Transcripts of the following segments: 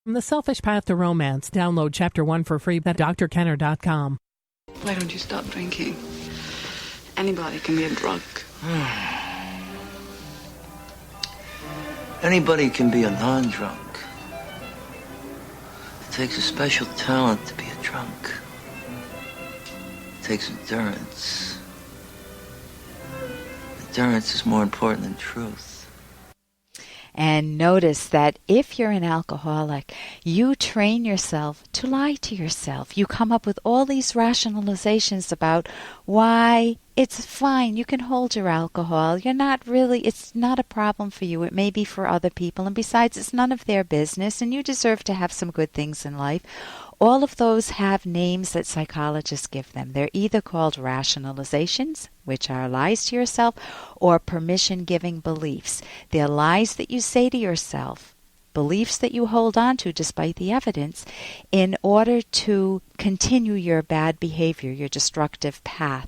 From The Selfish Path to Romance, download Chapter 1 for free at drkenner.com. Why don't you stop drinking? Anybody can be a drunk. Anybody can be a non-drunk. It takes a special talent to be a drunk. It takes endurance. Endurance is more important than truth. And notice that if you're an alcoholic, you train yourself to lie to yourself. You come up with all these rationalizations about why it's fine. You can hold your alcohol. It's not a problem for you. It may be for other people. And besides, it's none of their business, and you deserve to have some good things in life. All of those have names that psychologists give them. They're either called rationalizations, which are lies to yourself, or permission-giving beliefs. They're lies that you say to yourself, beliefs that you hold on to despite the evidence, in order to continue your bad behavior, your destructive path.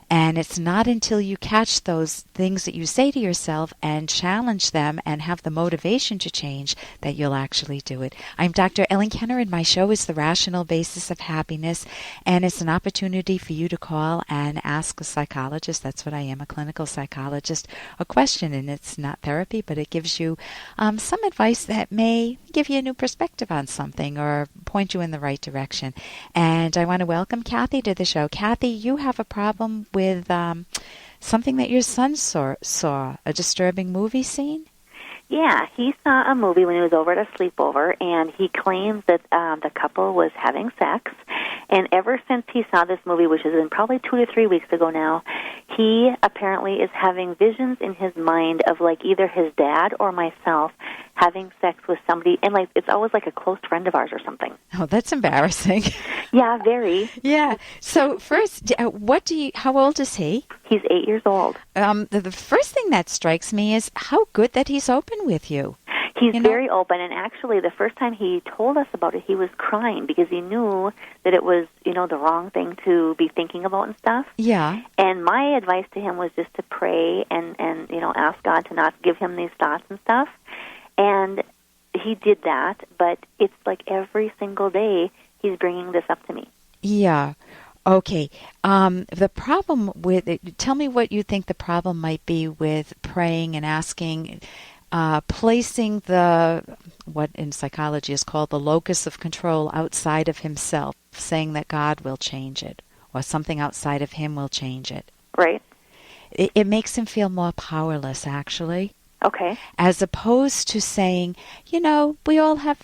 And it's not until you catch those things that you say to yourself and challenge them and have the motivation to change that you'll actually do it. I'm Dr. Ellen Kenner, and my show is The Rational Basis of Happiness, and it's an opportunity for you to call and ask a psychologist, that's what I am, a clinical psychologist, a question. And it's not therapy, but it gives you some advice that may give you a new perspective on something or point you in the right direction. And I want to welcome Kathy to the show. Kathy, you have a problem with something that your son saw, a disturbing movie scene? Yeah, he saw a movie when he was over at a sleepover, and he claims that the couple was having sex. And ever since he saw this movie, which has been probably 2 to 3 weeks ago now, he apparently is having visions in his mind of either his dad or myself having sex with somebody, and it's always like a close friend of ours or something. Oh, that's embarrassing. Yeah, very. Yeah. So first, how old is he? He's 8 years old. The first thing that strikes me is how good that he's open with you. He's very open, and actually the first time he told us about it, he was crying because he knew that it was, the wrong thing to be thinking about and stuff. Yeah. And my advice to him was just to pray and ask God to not give him these thoughts and stuff. And he did that, but it's like every single day he's bringing this up to me. Yeah. Okay. The problem with it, tell me what you think the problem might be with praying and asking, placing what in psychology is called the locus of control outside of himself, saying that God will change it or something outside of him will change it. Right. It makes him feel more powerless, actually. Okay. As opposed to saying, we all have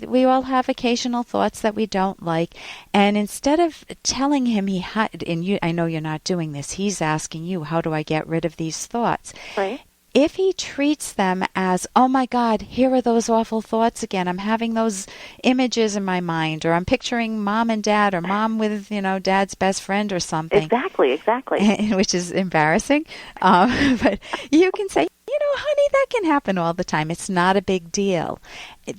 we all have occasional thoughts that we don't like. And instead of telling him I know you're not doing this, he's asking you, how do I get rid of these thoughts? Right. If he treats them as, oh my God, here are those awful thoughts again. I'm having those images in my mind, or I'm picturing mom and dad, or mom with, dad's best friend or something. Exactly. Which is embarrassing. But you can say, honey, that can happen all the time. It's not a big deal.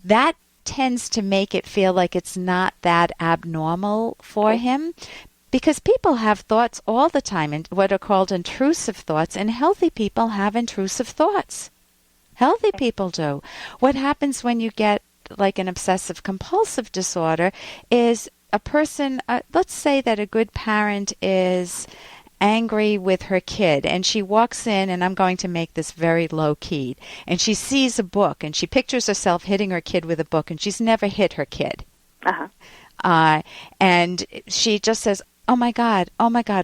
That tends to make it feel like it's not that abnormal for him. Because people have thoughts all the time, and what are called intrusive thoughts, and healthy people have intrusive thoughts. Healthy people do. What happens when you get like an obsessive-compulsive disorder is a person, let's say that a good parent is angry with her kid, and she walks in, and I'm going to make this very low-keyed, and she sees a book, and she pictures herself hitting her kid with a book, and she's never hit her kid. And she just says, oh my God,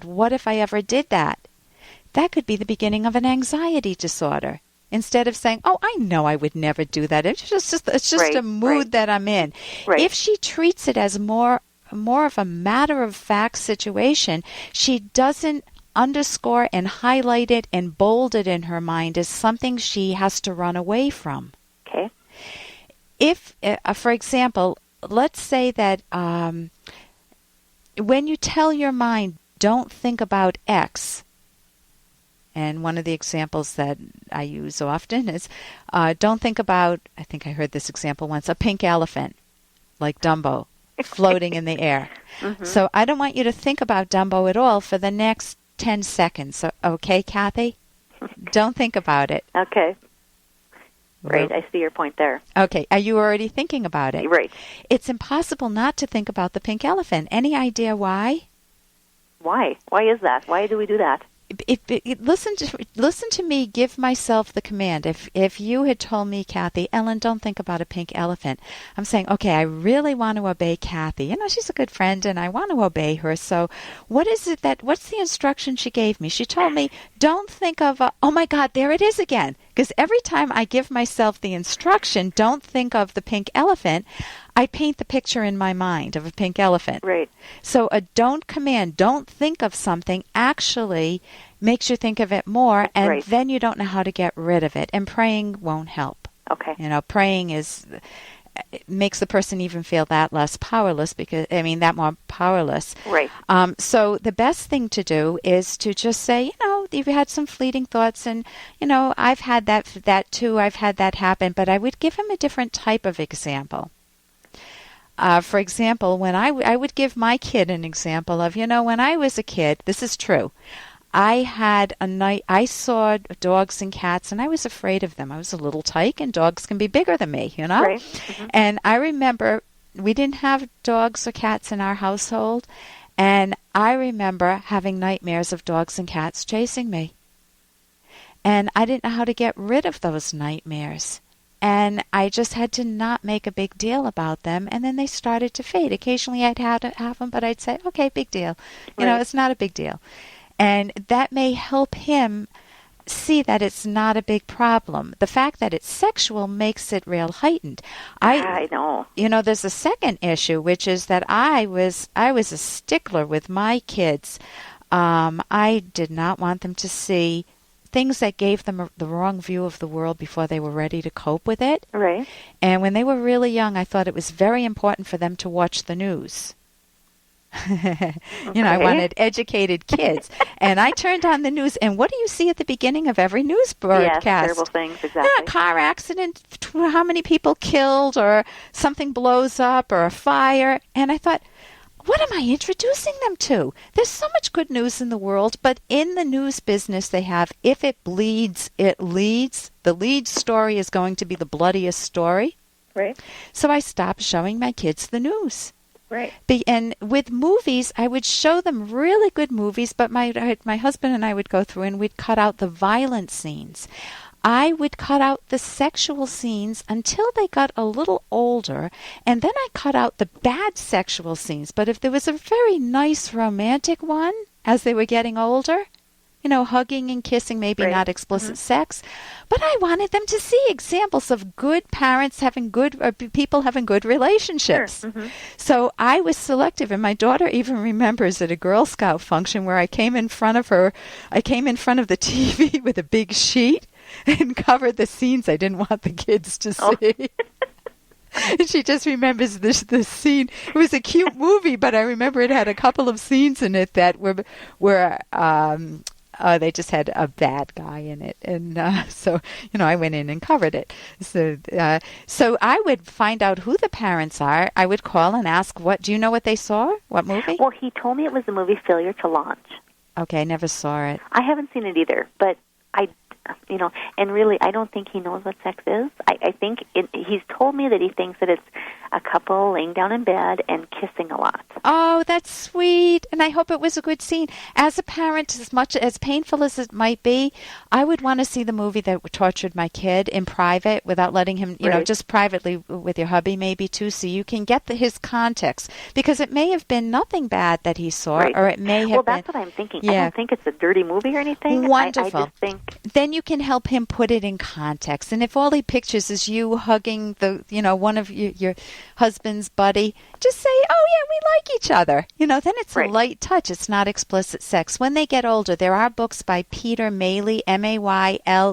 what if I ever did that? That could be the beginning of an anxiety disorder. Instead of saying, oh, I know I would never do that. It's just a mood that I'm in. Right. If she treats it as more of a matter-of-fact situation, she doesn't underscore and highlight it and bold it in her mind as something she has to run away from. Okay. If, for example, let's say that when you tell your mind, don't think about X, and one of the examples that I use often is, don't think about, I think I heard this example once, a pink elephant, like Dumbo, floating in the air. Mm-hmm. So I don't want you to think about Dumbo at all for the next 10 seconds. So, okay, Kathy? Don't think about it. Okay. Right, I see your point there. Okay, are you already thinking about it? Right. It's impossible not to think about the pink elephant. Any idea why? Why? Why is that? Why do we do that? Listen to me give myself the command. If you had told me, Kathy, Ellen, don't think about a pink elephant. I'm saying, okay, I really want to obey Kathy. You know, she's a good friend and I want to obey her. So what's the instruction she gave me? She told me, don't think of, oh my God, there it is again. Because every time I give myself the instruction, don't think of the pink elephant, I paint the picture in my mind of a pink elephant. Right. So a don't command, don't think of something, actually makes you think of it more, and then you don't know how to get rid of it. And praying won't help. Okay. You know, praying makes the person even feel that less powerless, that more powerless. Right. So the best thing to do is to just say, you know, you've had some fleeting thoughts, and, you know, I've had that too, I've had that happen, but I would give him a different type of example. For example, when I would give my kid an example of, you know, when I was a kid, this is true. I saw dogs and cats, and I was afraid of them. I was a little tyke, and dogs can be bigger than me, you know? Right. Mm-hmm. And I remember we didn't have dogs or cats in our household, and I remember having nightmares of dogs and cats chasing me. And I didn't know how to get rid of those nightmares. And I just had to not make a big deal about them, and then they started to fade. Occasionally I'd have them, but I'd say, okay, big deal. You know, it's not a big deal. And that may help him see that it's not a big problem. The fact that it's sexual makes it real heightened. I know. You know, there's a second issue, which is that I was a stickler with my kids. I did not want them to see things that gave them the wrong view of the world before they were ready to cope with it. Right. And when they were really young, I thought it was very important for them to watch the news. You know, I wanted educated kids. And I turned on the news, and what do you see at the beginning of every news broadcast? Yes, terrible things, exactly. Yeah, car accident, how many people killed, or something blows up, or a fire. And I thought, what am I introducing them to? There's so much good news in the world, but in the news business they have, if it bleeds, it leads. The lead story is going to be the bloodiest story. Right. So I stopped showing my kids the news. Right. And with movies, I would show them really good movies, but my husband and I would go through and we'd cut out the violent scenes. I would cut out the sexual scenes until they got a little older, and then I cut out the bad sexual scenes. But if there was a very nice romantic one as they were getting older, you know, hugging and kissing, maybe not explicit sex, but I wanted them to see examples of good parents having people having good relationships. Sure. Mm-hmm. So I was selective, and my daughter even remembers at a Girl Scout function where I came in front of the TV with a big sheet and covered the scenes I didn't want the kids to see. And she just remembers the scene. It was a cute movie, but I remember it had a couple of scenes in it that were they just had a bad guy in it. And so, you know, I went in and covered it. So I would find out who the parents are. I would call and ask, do you know what they saw? What movie? Well, he told me it was the movie Failure to Launch. Okay, I never saw it. I haven't seen it either, but and really, I don't think he knows what sex is. I think he's told me that he thinks that it's a couple laying down in bed and kissing a lot. Oh, that's sweet. And I hope it was a good scene. As a parent, as much as painful as it might be, I would want to see the movie that tortured my kid in private without letting him, you know, just privately with your hubby maybe too, so you can get his context. Because it may have been nothing bad that he saw, or it may have been... Well, that's what I'm thinking. Yeah. I don't think it's a dirty movie or anything. Wonderful. I just think... Then you can help him put it in context. And if all he pictures is you hugging one of your husband's buddy, just say, oh yeah, we like each other. You know, then it's a light touch. It's not explicit sex. When they get older, there are books by Peter Mayle, Mayle.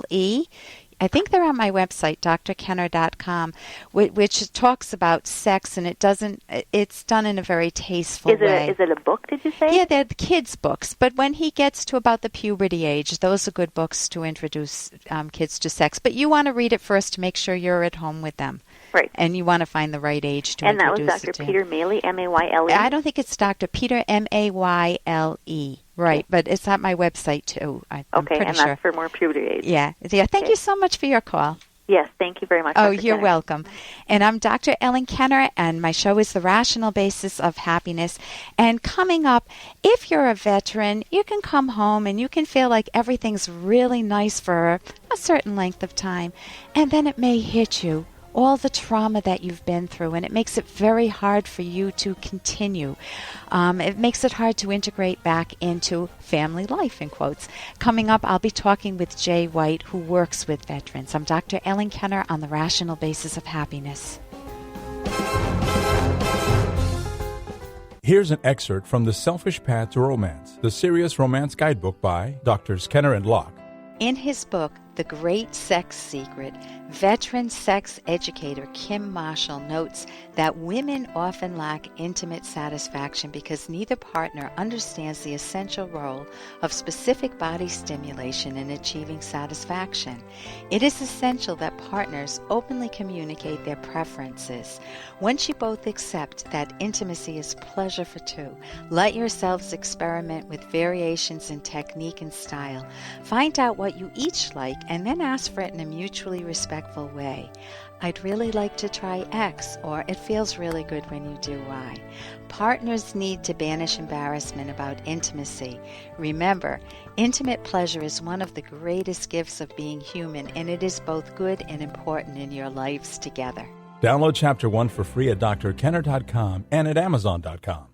I think they're on my website, drkenner.com, which talks about sex, and it's done in a very tasteful way. Is it a book, did you say? Yeah, they're the kids' books. But when he gets to about the puberty age, those are good books to introduce kids to sex. But you want to read it first to make sure you're at home with them. Right. And you want to find the right age to introduce it to. And that was Dr. Peter Mayle, Mayle? I don't think it's Dr. Peter, Mayle. Right, but it's at my website, too. I'm pretty and sure. That's for more puberty age. Yeah. Thank you so much for your call. Yes, thank you very much. Oh, Dr. you're Kenner. welcome. And I'm Dr. Ellen Kenner, and my show is The Rational Basis of Happiness. And coming up, if you're a veteran, you can come home and you can feel like everything's really nice for a certain length of time, and then it may hit you, all the trauma that you've been through, and it makes it very hard for you to continue. It makes it hard to integrate back into family life, in quotes. Coming up, I'll be talking with Jay White, who works with veterans. I'm Dr. Ellen Kenner on The Rational Basis of Happiness. Here's an excerpt from The Selfish Path to Romance, the Serious Romance Guidebook by Drs. Kenner and Locke. In his book, The Great Sex Secret, veteran sex educator Kim Marshall notes that women often lack intimate satisfaction because neither partner understands the essential role of specific body stimulation in achieving satisfaction. It is essential that partners openly communicate their preferences. Once you both accept that intimacy is pleasure for two, let yourselves experiment with variations in technique and style. Find out what you each like and then ask for it in a mutually respectful way. I'd really like to try X, or it feels really good when you do Y. Partners need to banish embarrassment about intimacy. Remember, intimate pleasure is one of the greatest gifts of being human, and it is both good and important in your lives together. Download Chapter 1 for free at drkenner.com and at amazon.com.